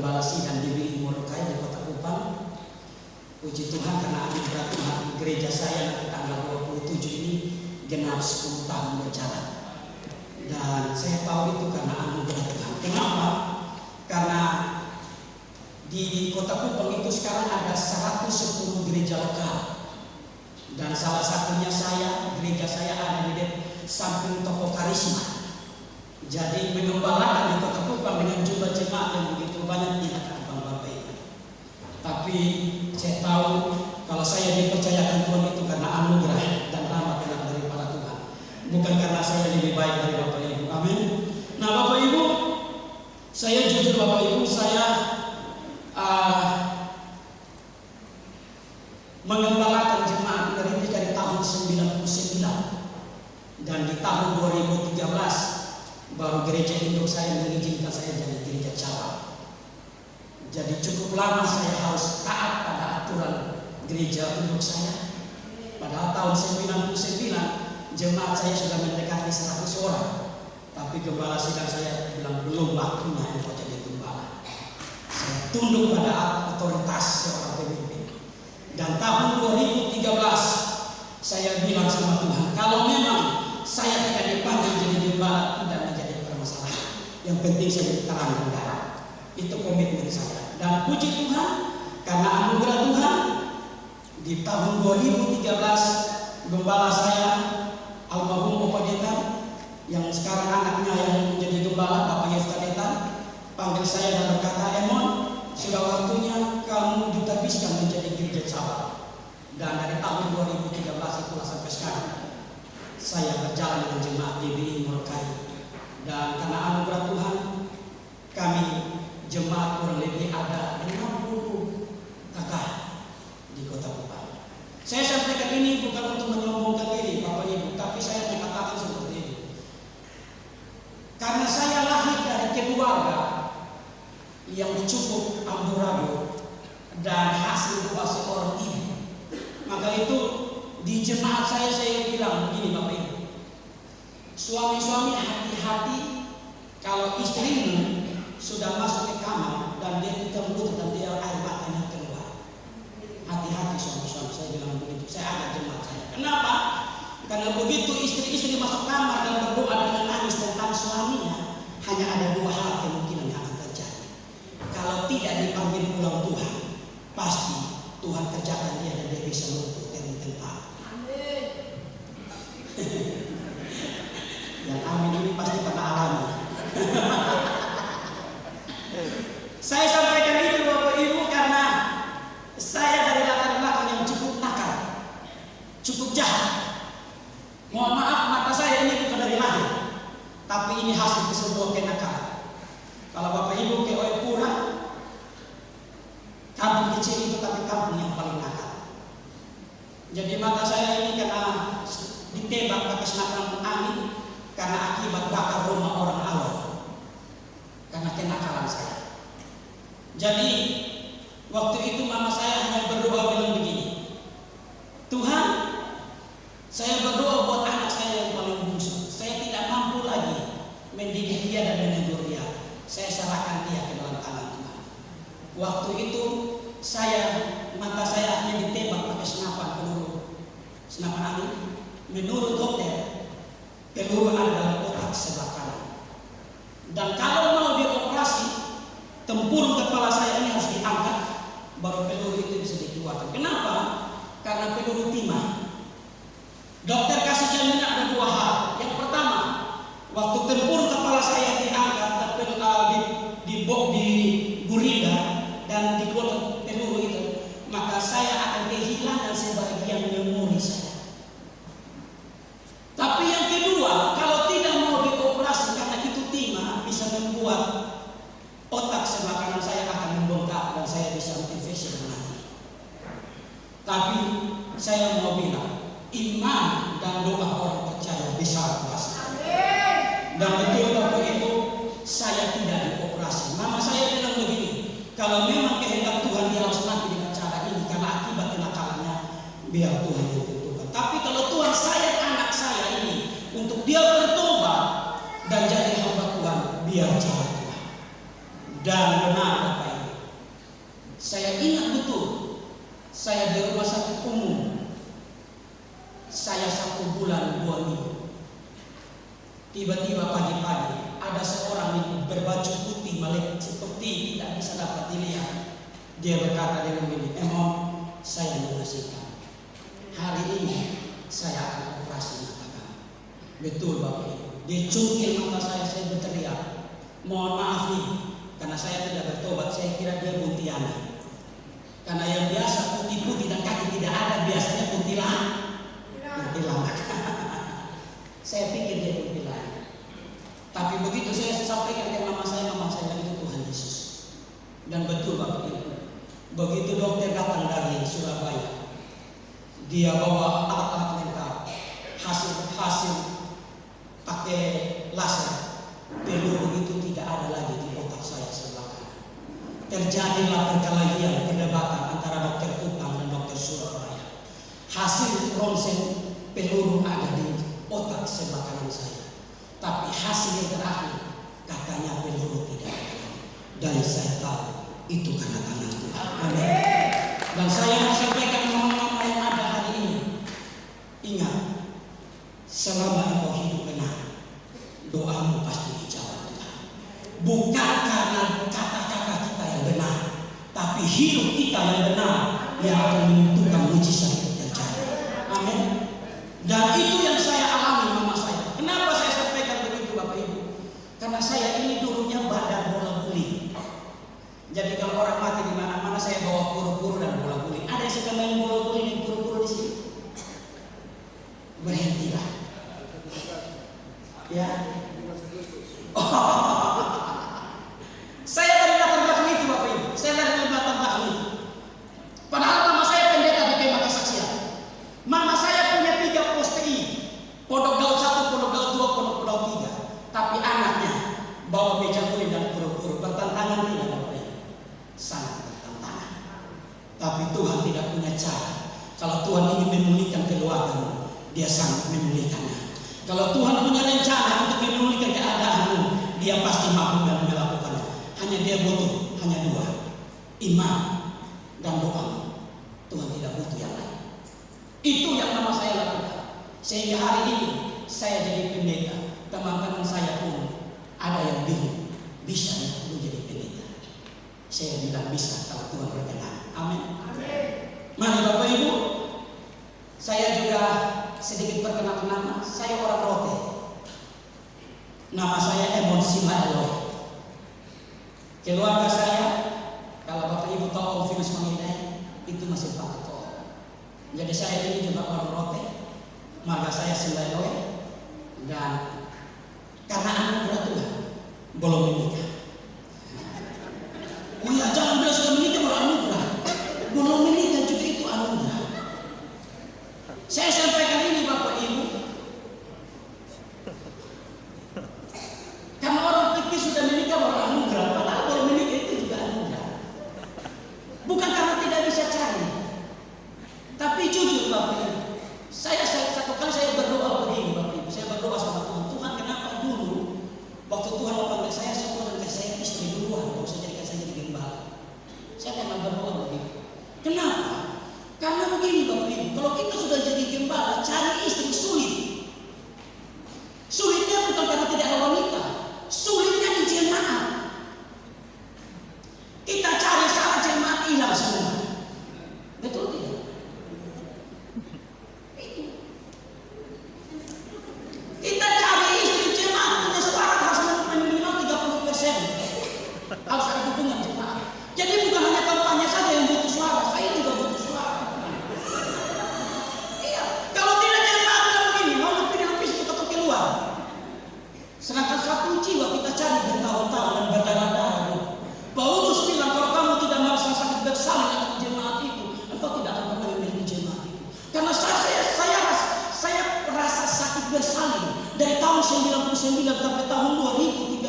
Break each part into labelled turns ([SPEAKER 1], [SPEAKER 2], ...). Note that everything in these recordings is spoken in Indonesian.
[SPEAKER 1] Gembala Sidang di Molokai di Kota Kupang. Puji Tuhan karena anugerah Tuhan, gereja saya nanti tanggal 27 ini genap 10 tahun berjalan. Dan saya tahu itu karena anugerah Tuhan. Kenapa? Karena di Kota Kupang itu sekarang ada 110 gereja lokal. Dan salah satunya gereja saya ada di samping toko Karisma. Jadi mengembalakan di Kota Kupang dengan jumlah jemaat yang begitu banyak tidak gampang Bapak Ibu. Tapi saya tahu kalau saya dipercayakan Tuhan itu karena anugerah dan rahmat daripada Tuhan, bukan karena saya lebih baik dari Bapak Ibu. Amin. Nah Bapak Ibu, saya jujur Bapak Ibu, saya mengembalakan jemaat dari tahun 99 dan di tahun 2013 baru gereja induk saya mengizinkan saya jadi gereja cabang. Jadi cukup lama saya harus taat pada aturan gereja induk saya. Padahal tahun 99 jemaat saya sudah mendekati 100 orang. Tapi gembala sidang saya bilang belum waktunya engkau jadi gembala. Saya tunduk pada otoritas seorang pemimpin. Dan tahun 2013 saya bilang sama Tuhan, kalau memang saya tidak dipanggil jadi gembala, tidak menjadi permasalahan. Yang penting saya jadi terang dan terang. Itu komitmen saya. Dan puji Tuhan, karena anugerah Tuhan, di tahun 2013 gembala saya almarhum Bapak Detan, yang sekarang anaknya yang menjadi gembala, Bapak Yefta Detan, panggil saya dan berkata, Emon, sudah waktunya kamu ditabiskan menjadi gereja cabang. Dan dari tahun 2013 itulah sampai sekarang saya berjalan dengan jemaat GBI Molokai. Dan karena anugerah Tuhan, kami jemaat kurang lebih ada 60 kakak di Kota Kupang. Saya sampaikan ini bukan untuk menyombongkan diri Bapak Ibu, tapi saya mengatakan seperti ini. Karena saya lahir dari keluarga yang cukup amburadul dan hasil doa seorang ibu, maka itu di jemaat saya bilang begini Bapak Ibu, suami-suami hati-hati kalau istrimu sudah masuk ke kamar dan dia tidak menutup dan dia air matanya keluar. Hati-hati suami-suami, saya bilang begitu. Saya ada jemaat saya. Kenapa? Karena begitu istri-istri masuk kamar dan berdoa dengan nangis tentang suaminya, hanya ada dua hal kemungkinan yang akan terjadi. Kalau tidak dipanggil pulang Tuhan, pasti Tuhan kerjakan dia dan dia bisa lumpuh dari tempat. Amin. Yang amin ini pasti pada alami. Saya sampaikan itu Bapak Ibu karena saya dari latar belakang yang cukup nakal, cukup jahat. Mohon maaf, mata saya ini bukan dari lahir, tapi ini hasil sebuah kenakalan. Kalau Bapak Ibu ke Oepura, kampung kecil itu tapi kampung yang paling nakal. Jadi mata saya ini karena ditembak pakai senapan angin karena akibat bakar rumah orang awam, karena kenakalan saya. Jadi waktu itu mama saya hanya berdoa bilang begini, Tuhan, saya berdoa buat anak saya yang paling bungsu. Saya tidak mampu lagi mendidik dia dan menegur dia. Saya serahkan dia ke dalam tangan Tuhan. Waktu itu mata saya hanya ditembak pakai senapan angin. Menurut dokter, peluru ada dalam otak sebelah kanan. Dan kalau mau dioperasi, tempurung kepala saya ini harus diangkat, baru peluru itu bisa dikeluarkan. Kenapa? Karena peluru timah. Dokter kasih jaminan ada dua hal. Yang pertama, waktu tempurung kepala saya diangkat di gurida dan dikeluarkan peluru itu, maka saya akan kehilangan sebagian memori saya. Tapi yang kedua, kalau tidak mau dioperasi karena itu timah, bisa membuat otak sebelah kanan saya akan membengkak dan saya bisa infeksi dan mati. Tapi saya mau bilang, iman dan doa orang percaya besar kuasa. Dan betul Bapak Ibu, saya tidak dioperasi. Mama saya bilang begini, kalau memang kehendak Tuhan dia harus mati dengan cara ini karena akibat kenakalannya, biar Tuhan yang tentukan. Tapi kalau Tuhan sayang anak saya ini untuk dia bertobat dan jadi hamba Tuhan, biar cara Tuhan. Dan benar Bapak Ibu, Saya ingat betul, saya di rumah sakit umum, saya 1 bulan 2 minggu. Tiba-tiba pagi-pagi ada seorang yang berbaju putih melek seperti tidak bisa dapat dilihat. Dia berkata dengan begini, "Emang saya mengasihkan. Hari ini saya akan operasi mata kamu." Betul Bapak Ibu. Dia cungkil mata saya berteriak, "Mohon maaf nih, karena saya tidak bertobat, saya kira dia kuntilanak. Karena yang biasa putih-putih dan kaki tidak ada, biasanya kuntilanak. Saya pikir dia kuntilanak. Tapi begitu saya sampaikan ke mama saya itu Tuhan Yesus. Dan betul Bapak Ibu, begitu dokter datang dari Surabaya, dia bawa alat-alat lengkap, hasil pakai laser, peluru begitu tidak ada lagi di otak saya sebelah kanan. Terjadilah perkelahian, perdebatan antara dokter Kupang dan dokter Surabaya. Hasil ronsen peluru ada di otak sebelah kanan saya. Tapi hasil yang terakhir katanya peluru tidak ada. Dan saya tahu itu karena tangan Tuhan. Amin. Dan saya mau sampaikan mama-mama yang ada hari ini, ingat, selama engkau hidup benar, doamu pasti dijawab Tuhan. Bukan karena kata-kata kita yang benar, tapi hidup kita yang benar yang akan menentukan mujizat itu terjadi. Amin. Dan itu yang saya alami mama saya. Kenapa saya sampaikan begitu Bapak Ibu? Karena saya ini dulunya badan bola guling. Jadi kalau orang mati di mana-mana saya bawa puru-puru dan bola guling. Ada yang suka main bola guling dan puru-puru di sini? Berhentilah. Ya. Saya dari latar belakang itu Bapak Ibu. Saya dari latar belakang itu. Padahal mama saya pendeta di Kemah Kesaksian. Mama saya punya 3 pos TI. Pondok Daud 1, Pondok Daud 2, Pondok Daud 3. Tapi anaknya bawa meja guling dan puru-puru. Bertentangan tidak Bapak Ibu? Sangat bertentangan. Tapi Tuhan tidak punya cara. Kalau Tuhan ingin memulihkan keluargamu, Dia sanggup memulihkannya. Kalau Tuhan punya rencana untuk memulihkan keadaanmu, Dia pasti mampu dan melakukannya. Hanya Dia butuh hanya 2, iman dan doa. Tuhan tidak butuh yang lain. Itu yang mama saya lakukan. Sehingga hari ini saya jadi pendeta. Teman-teman saya pun ada yang bingung, bisa lu jadi pendeta? Saya bilang bisa kalau Tuhan berkenan. Amin. Mari Bapak Ibu, saya juga sedikit perkenalkan nama. Saya orang Rote. Nama saya Emon Sima Eloy. Keluarga saya, kalau Bapak Ibu tahu Om Finus Mangidai, itu masih Pak Ketua. Jadi saya ini juga orang Rote. Marga saya Sima Eloy. Dan karena anugerah Tuhan belum menikah. Oh ya, jangan bilang sudah menikah baru anugerah. Belum menikah juga itu anugerah. Saya sampaikan ini Bapak Ibu, karena orang pikir sudah menikah baru anugerah, padahal baru menikah itu juga anugerah. Bukan karena tidak bisa cari, tapi jujur Bapak Ibu, saya satu kali saya berdoa begini Bapak Ibu, saya berdoa sama Tuhan. Tuhan, kenapa dulu waktu Tuhan memanggil saya pernah kasih saya istri duluan, kalau saya jadikan saya jadi gembala. Saya pernah berdoa begitu. Kenapa? Karena begini Bapak Ibu, kalau kita sudah jadi gembala, cari istri sulit. Sulitnya bukan karena tidak ada wanita, sulitnya di jemaat. Kita cari salah jemaat hilang semua. Betul tidak? Kita cari istri jemaat punya suara harus minimal 30%. Harus ada dukungan jemaat. Jadi bukan hanya kampanye saja yang butuh suara, saya juga butuh suara. Iya, kalau tidak jemaat bilang begini, mau lebih habis kita keluar. Sedangkan satu jiwa kita cari bertahun-tahun dan berdarah-darah. Paulus bilang kalau kamu tidak merasa sakit bersalin dengan jemaat itu, engkau tidak akan pernah memiliki jemaat itu. Karena saya rasa sakit bersalin dari tahun 99 sampai tahun 2013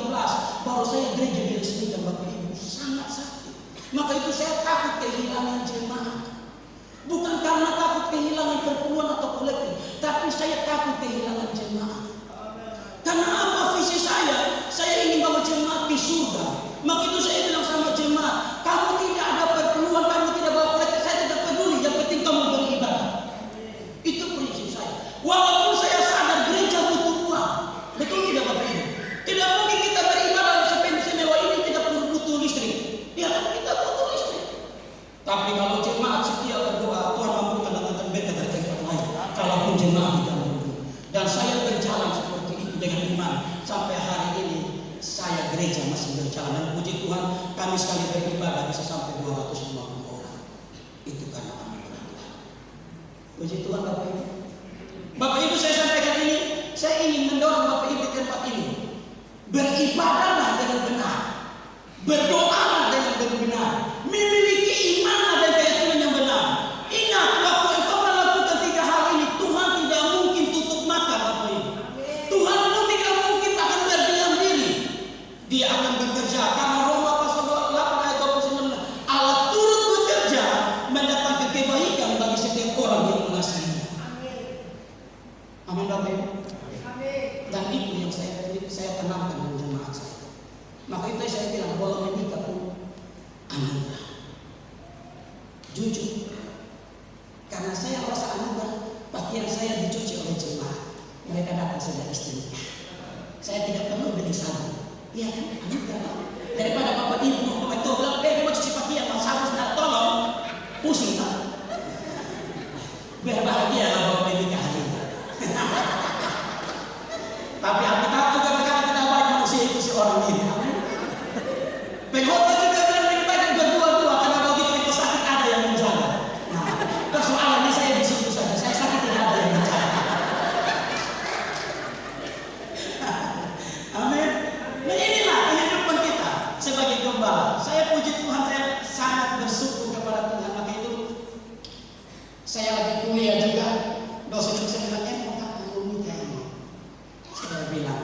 [SPEAKER 1] baru saya gereja diresmikan Bapak Ibu. Sangat sakit. Maka itu saya takut kehilangan jemaat. Bukan karena takut kehilangan perpuluhan atau kolektif, tapi saya takut kehilangan jemaat. Karena apa visi saya? Saya ingin bawa jemaat di surga. Maka itu saya bilang sama jemaat, kamu tidak ada perpuluhan jemaat didahului. Dan saya berjalan seperti itu dengan iman sampai hari ini. Saya gereja masih berjalan, dan puji Tuhan kami sekali beribadah bisa sampai 250 orang. Itu karena anugerah Tuhan. Puji Tuhan Bapak Ibu. Bapak Ibu, saya sampaikan ini, saya ingin mendorong Bapak Ibu di tempat ini. Beribadahlah dengan benar, berdoalah dengan benar, memiliki iman dan keyakinan yang benar. Ingat, waktu engkau melakukan 3 hal ini, Tuhan tidak mungkin tutup mata Bapak Ibu. Tuhan pun tidak mungkin akan berdiam diri. Dia akan bekerja, karena Roma pasal 8 ayat 29, Allah turut bekerja mendatangkan kebaikan bagi setiap orang yang mengasihinya. Amin Bapak Ibu. Dan itu yang saya tanamkan dalam jemaat saya. Maka itu saya bilang bahwa menikah pun anugerah. Jujur, karena saya merasa anugerah, pakaian saya dicuci oleh jemaat. Mereka datang sudah istrinya. Saya tidak perlu beli sabun. Iya kan? Anugerah. Daripada Bapak Ibu mau bilang, mau cuci pakaian, mau sabun, sudah tolong, pusing tak? Biar bahagia lah kalau menikah hari ini. Tapi Alkitab juga berkata tidak baik manusia ikuti orang ini. Pengkhotbah juga bilang lebih baik berdua-dua, karena begitu itu sakit ada yang menjaga. Nah, persoalannya saya di situ saja. Saya sakit tidak ada yang menjaga. Amin. Nah, inilah kehidupan kita sebagai gembala. Saya puji Tuhan, saya sangat bersyukur kepada Tuhan. Maka itu saya lagi kuliah juga. Dosen-dosen bilang, saya bilang,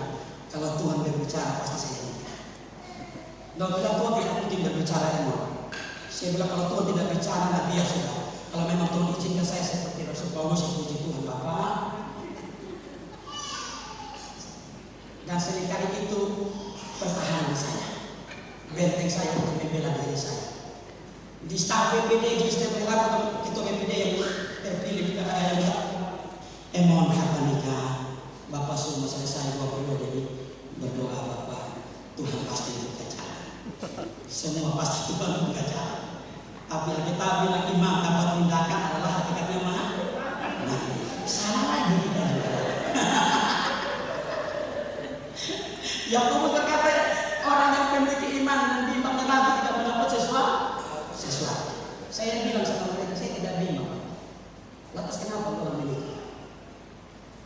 [SPEAKER 1] kalau Tuhan berbicara pasti saya nikah. Dia bilang Tuhan tidak mungkin berbicara emang. Saya bilang kalau Tuhan tidak bicara, nanti ya sudah. Kalau memang Tuhan izinkan saya seperti Rasul Paulus, puji Tuhan Bapak. Dan seringkali itu pertahanan saya, benteng saya untuk membela diri saya. Di staf PPD, di staf ketua PPD yang terpilih di mohon kata nikah. Bapak semua selesai 2 periode ini, berdoa Bapak, Tuhan pasti buka jalan. Semua pasti Tuhan buka jalan. Tapi kita bilang imam tanpa tindakan adalah hakikatnya mah. Nah, salah lagi kita juga. Yakobus berkata, orang yang memiliki iman dan bimbang dan ragu tidak mendapat sesuatu. Saya bilang sama mereka, saya tidak bimbang. Lantas kenapa kalau menikah?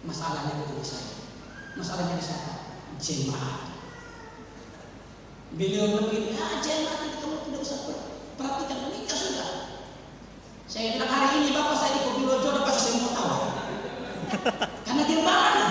[SPEAKER 1] Masalahnya itu di saya. Masalahnya di saya. Jemaat. Beliau begini, jemaat itu kamu tidak usah perhatikan, menikah sudah. Saya bilang hari ini Bapak saya ikut dulu jodoh pasti saya mau tahu. Karena gimana?